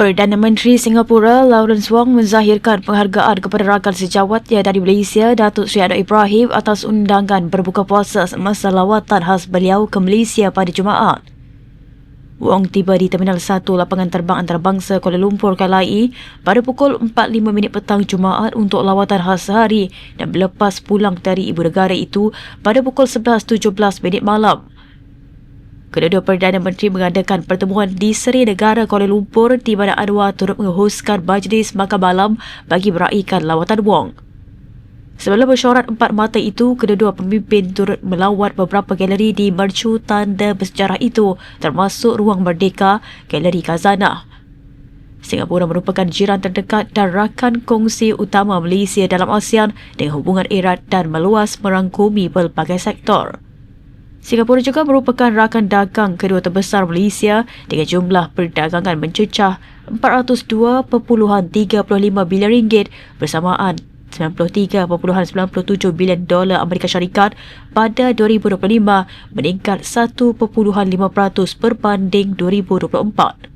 Perdana Menteri Singapura Lawrence Wong menzahirkan penghargaan kepada rakan sejawatnya dari Malaysia Datuk Seri Anwar Ibrahim atas undangan berbuka puasa semasa lawatan khas beliau ke Malaysia pada Jumaat. Wong tiba di Terminal 1 Lapangan Terbang Antarabangsa Kuala Lumpur KLIA pada pukul 4.05 petang Jumaat untuk lawatan khas sehari dan berlepas pulang dari ibu negara itu pada pukul 11.17 malam. Kedua-dua Perdana Menteri mengadakan pertemuan di Seri Negara Kuala Lumpur di mana Anwar turut menghoskan majlis makan malam bagi meraihkan lawatan Wong. Sebelum mesyuarat empat mata itu, kedua-dua pemimpin turut melawat beberapa galeri di mercu tanda bersejarah itu termasuk Ruang Merdeka, Galeri Khazanah. Singapura merupakan jiran terdekat dan rakan kongsi utama Malaysia dalam ASEAN dengan hubungan erat dan meluas merangkumi pelbagai sektor. Singapura juga merupakan rakan dagang kedua terbesar Malaysia dengan jumlah perdagangan mencecah $402.35 bilion ringgit bersamaan $93.97 bilion Amerika Syarikat pada 2025 meningkat 1.5% berbanding 2024.